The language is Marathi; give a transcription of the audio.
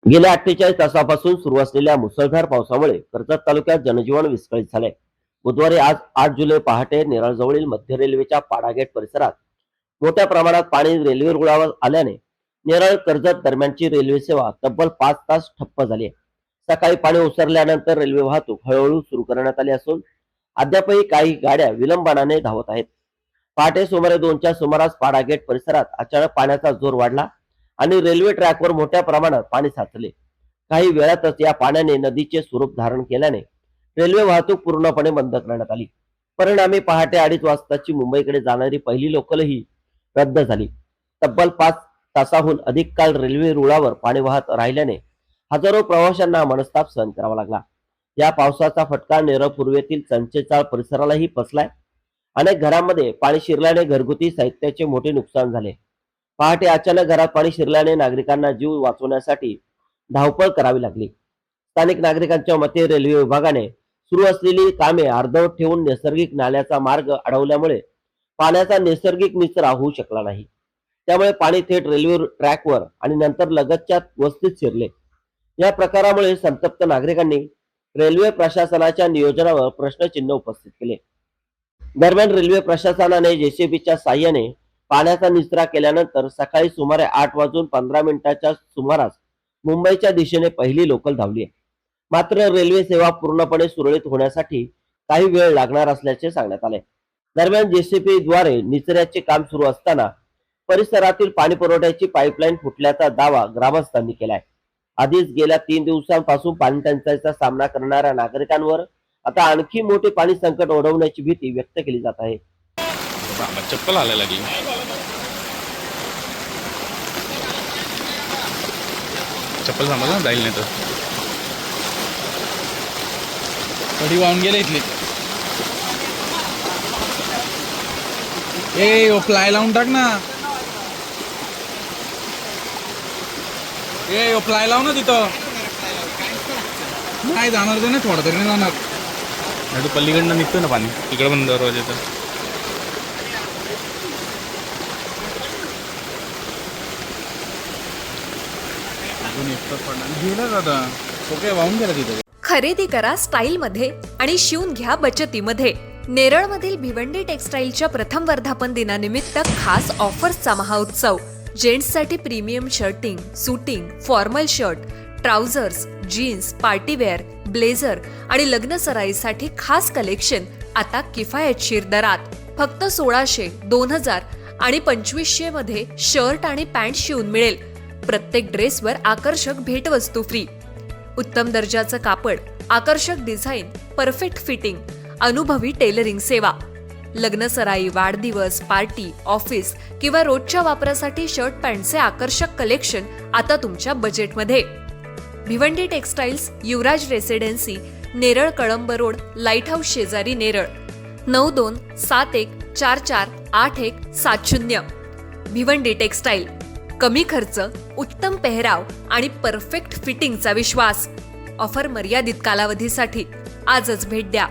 गेल्या 48 तासापासून सुरू असलेल्या मुसळधार पावसामुळे कर्जत तालुक्यात जनजीवन विस्कळीत झाले। बुधवारी 8 जुलै पहाटे नेरळजवळील मध्य रेल्वेच्या पाडागेट परिसरात मोठ्या प्रमाणात पाणी रेल्वे रुळावर आल्याने नेरळ कर्जत दरम्यानची रेल्वे सेवा तब्बल 5 तास ठप्प झाली आहे। सकाळी पाणी ओसरल्यानंतर रेल्वे वाहतूक हळूहळू सुरू करण्यात आली असून अद्यापही काही गाड्या विलंबाने धावत आहेत। पहाटे सुमारे 2च्या सुमारास पाडागेट परिसरात अचानक पाण्याचा जोर वाढला आणि रेल्वे ट्रॅकवर मोठ्या प्रमाणात पाणी साचले। काही वेळातच या पाण्याने नदीचे स्वरूप धारण केल्याने रेल्वे वाहतूक पूर्णपणे बंद करण्यात आली। परिणामी पहाटे 2:30 वाजताची मुंबईकडे जाणारी पहिली लोकलही रद्द झाली। तब्बल 5 तासाहून अधिक काळ रेल्वे रुळावर पाणी वाहत राहिल्याने हजारो प्रवाशांना मनस्ताप सहन करावा लागला। या पावसाचा फटका नेरळ पूर्वेतील चंचेचाळ परिसरालाही बसलाय। अनेक घरांमध्ये पाणी शिरल्याने घरगुती साहित्याचे मोठे नुकसान झाले। पहाटे अचानक घरात पाणी शिरल्याने नागरिकांना जीव वाचवण्यासाठी धावपळ करावी लागली। स्थानिक नागरिकांच्या मते रेल्वे विभागाने सुरू असलेली कामे अर्धवट ठेवून नैसर्गिक नाल्याचा मार्ग अडवल्यामुळे पाण्याचा नैसर्गिक निचरा होऊ शकला नाही। त्यामुळे पाणी थेट रेल्वे ट्रॅकवर आणि नंतर लगतच्या वस्तीत शिरले। या प्रकारामुळे संतप्त नागरिकांनी रेल्वे प्रशासनाच्या नियोजनावर प्रश्नचिन्ह उपस्थित केले। दरम्यान रेल्वे प्रशासनाने जेसीबीच्या साहाय्याने पाण्याचा निचरा केल्यानंतर सकाळी सुमारे 8:15 सुमारास मुंबईच्या दिशेने पहिली लोकल धावली आहे। मात्र रेल्वे सेवा पूर्णपणे सुरळीत होण्यासाठी काही वेळ लागणार असल्याचे सांगण्यात आले। दरम्यान जेसीबी द्वारे निचऱ्याचे काम सुरू असताना परिसरातील पाणी पुरवठ्याची पाईपलाईन फुटल्याचा दावा ग्रामस्थांनी केलाय। आधीच गेल्या 3 दिवसांपासून पाणी टंचाईचा सामना करणाऱ्या नागरिकांवर आता आणखी मोठे पाणी संकट ओढवण्याची भीती व्यक्त केली जात आहे। चप्पल आले लागली। चप्पल समजलं ना जाईल नाही तर कधी वाहून गेले इथले। ए फ्लाय लावून टाक ना। ए फ्लाय लाव ना तिथं। नाही जाणार ते ना थोडं तरी नाही जाणार। नाही तू पल्लीकडनं निघतो ना पाणी तिकडे पण दरवाजे तर खरेदी करा स्टाईल मध्ये आणि शिवून घ्या बचतीमध्ये। नेरळमधील भिवंडी टेक्सटाईलच्या प्रथम वर्धापन दिनानिमित्त खास ऑफर्सचा महाउत्सव। जेंट्ससाठी premium shirting, suiting, formal shirt, trousers, jeans, partywear, blazer आणि लग्न सराईसाठी खास कलेक्शन आता किफायतशीर दरात। फक्त 1600, 2000 आणि 2500 मध्ये शर्ट आणि पॅन्ट शिवून मिळेल। प्रत्येक ड्रेसवर आकर्षक भेटवस्तू फ्री। उत्तम दर्जाचं कापड, आकर्षक डिझाईन, परफेक्ट फिटिंग, अनुभवी टेलरिंग सेवा। लग्न सराई, वाढदिवस, पार्टी, ऑफिस किंवा रोजच्या वापरासाठी शर्ट पॅन्टचे आकर्षक कलेक्शन आता तुमच्या बजेटमध्ये। Bhiwandi textiles, Yuvraj residency, Neral Kalamb road, lighthouse शेजारी नेरळ। 9271448170। भिवंडी टेक्सटाईल, कमी खर्च, उत्तम पेहराव आणि परफेक्ट फिटिंगचा विश्वास। ऑफर मर्यादित कालावधीसाठी। आजच भेट द्या।